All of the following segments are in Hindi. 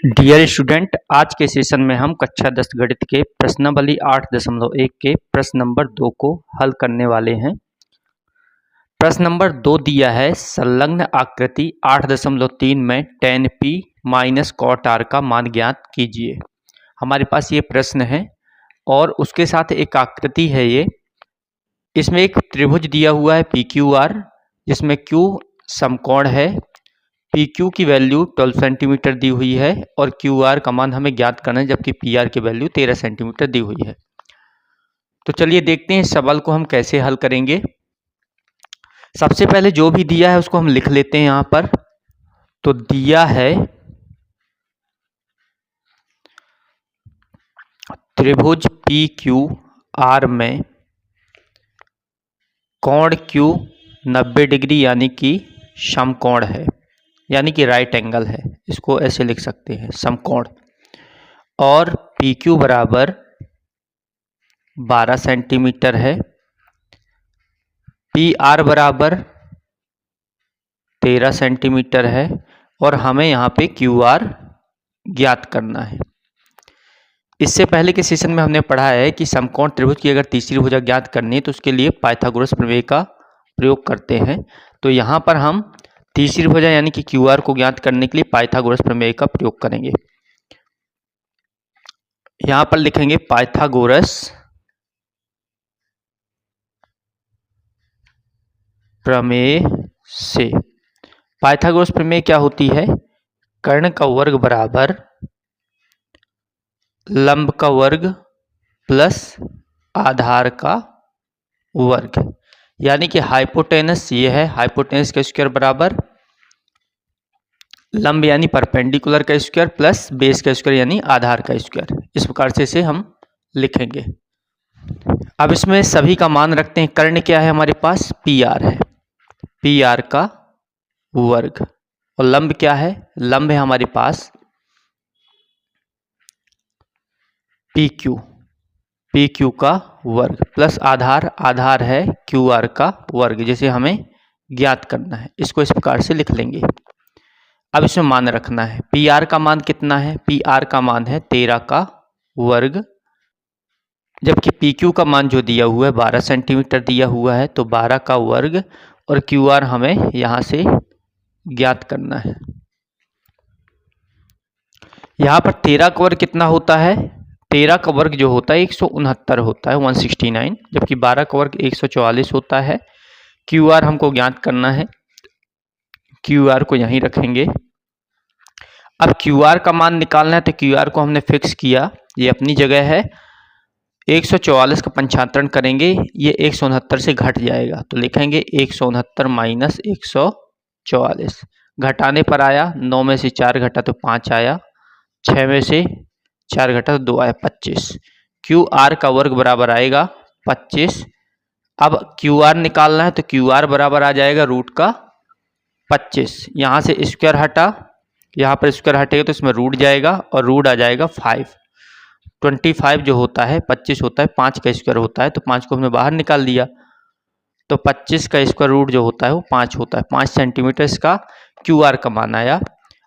डियर स्टूडेंट, आज के सेशन में हम कक्षा 10 गणित के प्रश्नावली 8.1 के प्रश्न नंबर 2 को हल करने वाले हैं। प्रश्न नंबर 2 दिया है, संलग्न आकृति 8.3 में tan p minus cot r का मान ज्ञात कीजिए। हमारे पास ये प्रश्न है और उसके साथ एक आकृति है। इसमें एक त्रिभुज दिया हुआ है PQR, जिसमें Q समकोण है। PQ की वैल्यू 12 सेंटीमीटर दी हुई है और QR का मान हमें ज्ञात करना है, जबकि PR की वैल्यू 13 सेंटीमीटर दी हुई है। तो चलिए देखते हैं इस सवाल को हम कैसे हल करेंगे। सबसे पहले जो भी दिया है उसको हम लिख लेते हैं यहाँ पर। तो दिया है त्रिभुज PQR में कोण Q 90 डिग्री यानी कि समकोण है, यानी कि राइट एंगल है। इसको ऐसे लिख सकते हैं, समकोण। और PQ बराबर 12 सेंटीमीटर है। PR बराबर 13 सेंटीमीटर है और हमें यहाँ पे QR ज्ञात करना है। इससे पहले के सेशन में हमने पढ़ा है कि समकोण त्रिभुज की अगर तीसरी भुजा ज्ञात करनी है तो उसके लिए पाइथागोरस प्रमेय का प्रयोग करते हैं। तो यहाँ पर हम तीसरी भुजा यानी कि QR को ज्ञात करने के लिए पाइथागोरस प्रमेय का प्रयोग करेंगे। यहाँ पर लिखेंगे पाइथागोरस प्रमेय से। पाइथागोरस प्रमेय क्या होती है? कर्ण का वर्ग बराबर लंब का वर्ग प्लस आधार का वर्ग, यानी कि हाइपोटेनस ये है। हाइपोटेनस का स्क्वायर बराबर लंब यानी परपेंडिकुलर का स्क्वायर प्लस बेस का स्क्वायर यानी आधार का स्क्वायर। इस प्रकार से इसे हम लिखेंगे। अब इसमें सभी का मान रखते हैं। कर्ण क्या है? हमारे पास PR है, PR का वर्ग। और लंब क्या है? लंब है हमारे पास PQ, PQ का वर्ग प्लस आधार, आधार है QR का वर्ग, जिसे हमें ज्ञात करना है। इसको इस प्रकार से लिख लेंगे। अब इसमें मान रखना है। PR का मान कितना है? PR का मान है 13 का वर्ग, जबकि PQ का मान जो दिया हुआ है 12 सेंटीमीटर दिया हुआ है, तो 12 का वर्ग और QR हमें यहाँ से ज्ञात करना है। यहाँ पर 13 का वर्ग कितना होता है? 13 का वर्ग जो होता है 169 होता है, 169, जबकि 12 का वर्ग 144 होता है। QR हमको ज्ञात करना है, QR को यहीं रखेंगे। अब QR का मान निकालना है, तो QR को हमने फिक्स किया, ये अपनी जगह है। 144 का पंचांतरण करेंगे, ये 169 से घट जाएगा, तो लिखेंगे 169 माइनस 144। घटाने पर आया, 9 में से 4 घटा तो 5 आया, 6 में से 4 घटा तो 2 आया, 25। QR का वर्ग बराबर आएगा 25। अब QR निकालना है, तो QR बराबर आ जाएगा रूट का 25। यहाँ से स्क्वायर हटा, यहाँ पर स्क्वायर हटेगा तो इसमें रूट जाएगा और रूट आ जाएगा 5। 25 जो होता है 25 होता है, 5 का स्क्वायर होता है, तो 5 को हमने बाहर निकाल दिया, तो 25 का स्क्वायर रूट जो होता है वो 5 होता है। 5 सेंटीमीटर इसका QR का मान आया।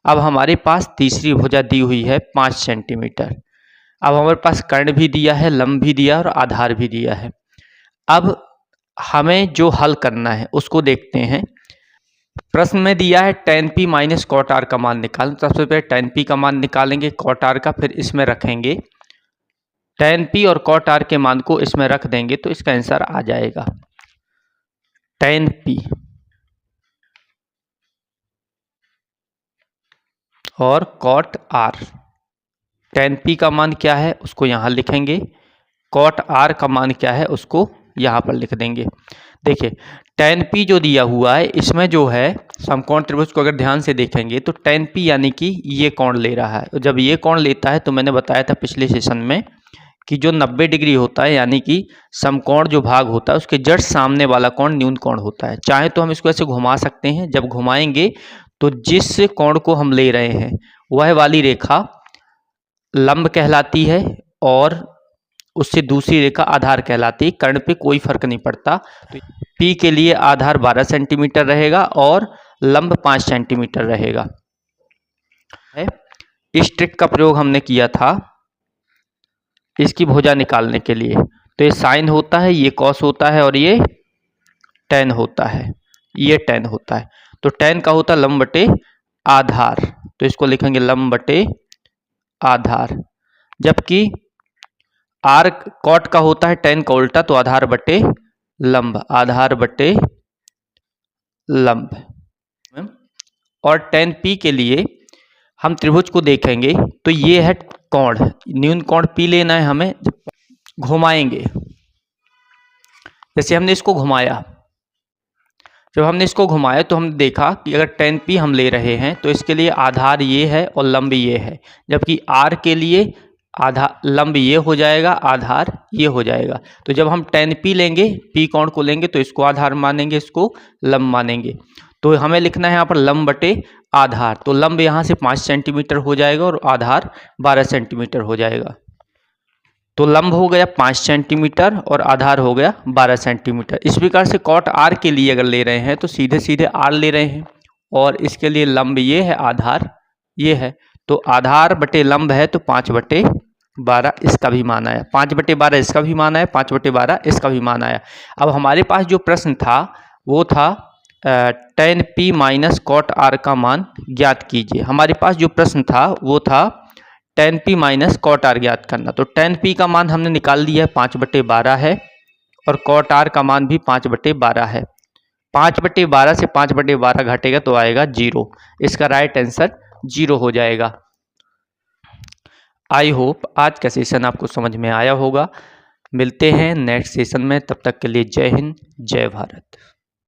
अब हमारे पास तीसरी भुजा दी हुई है 5 सेंटीमीटर। अब हमारे पास कर्ण भी दिया है, लंब भी दिया और आधार भी दिया है। अब हमें जो हल करना है उसको देखते हैं। प्रश्न में दिया है tan p minus cot r का मान निकालें। सबसे पहले tan p का मान निकालेंगे, cot r का फिर इसमें रखेंगे। tan p और cot r के मान को इसमें रख देंगे तो इसका आंसर आ जाएगा tan p और cot r। tan p का मान क्या है उसको यहाँ लिखेंगे, cot r का मान क्या है उसको यहाँ पर लिख देंगे। देखिए tan p जो दिया हुआ है, इसमें जो है समकोण त्रिभुज को अगर ध्यान से देखेंगे तो tan p यानी कि ये कोण ले रहा है। जब ये कोण लेता है तो मैंने बताया था पिछले सेशन में कि जो 90 डिग्री होता है, यानी कि समकोण जो भाग होता है उसके जस्ट सामने वाला कोण न्यून कोण होता है। चाहे तो हम इसको ऐसे घुमा सकते हैं। जब घुमाएंगे तो जिस कोण को हम ले रहे हैं वह वाली रेखा लंब कहलाती है और उससे दूसरी रेखा आधार कहलाती है। कर्ण पे कोई फर्क नहीं पड़ता। तो P के लिए आधार 12 सेंटीमीटर रहेगा और लंब 5 सेंटीमीटर रहेगा। इस ट्रिक का प्रयोग हमने किया था इसकी भुजा निकालने के लिए। तो ये साइन होता है, ये कॉस होता है और ये टेन होता है, ये टेन होता है। तो टेन का होता है लंब बटे आधार, तो इसको लिखेंगे लंब बटे आधार। जबकि आर कॉट का होता है टेन का उल्टा, तो आधार बटे लंब, आधार बटे लंब। और टेन पी के लिए हम त्रिभुज को देखेंगे तो ये है कोण, न्यून कोण पी लेना है हमें। घुमाएंगे, जैसे हमने इसको घुमाया, जब हमने इसको घुमाया तो हमने देखा कि अगर टेन पी हम ले रहे हैं तो इसके लिए आधार ये है और लंब ये है, जबकि आर के लिए आधार लंब ये हो जाएगा, आधार ये हो जाएगा। तो जब हम टेन पी लेंगे, पी कोण को लेंगे तो इसको आधार मानेंगे, इसको लंब मानेंगे। तो हमें लिखना है यहाँ पर लंब बटे आधार। तो लंब यहाँ से 5 सेंटीमीटर हो जाएगा और आधार 12 सेंटीमीटर हो जाएगा। तो लंब हो गया 5 सेंटीमीटर और आधार हो गया 12 सेंटीमीटर। इस प्रकार से कॉट आर के लिए अगर ले रहे हैं तो सीधे सीधे आर ले रहे हैं और इसके लिए लंब ये है, आधार ये है। तो आधार बटे लंब है तो 5/12 इसका भी मान आया, 5/12 इसका भी मान आया, 5/12 इसका भी मान आया। अब हमारे पास जो प्रश्न था वो था tan p minus cot r का मान ज्ञात कीजिए। हमारे पास जो प्रश्न था वो था tan p minus cot r ज्ञात करना। तो tan p का मान हमने निकाल लिया है, 5/12 है, और कॉट आर का मान भी 5/12 है। 5/12 से 5/12 घटेगा तो आएगा 0। इसका राइट आंसर 0 हो जाएगा। आई होप आज का सेशन आपको समझ में आया होगा। मिलते हैं नेक्स्ट सेशन में, तब तक के लिए जय हिंद, जय भारत।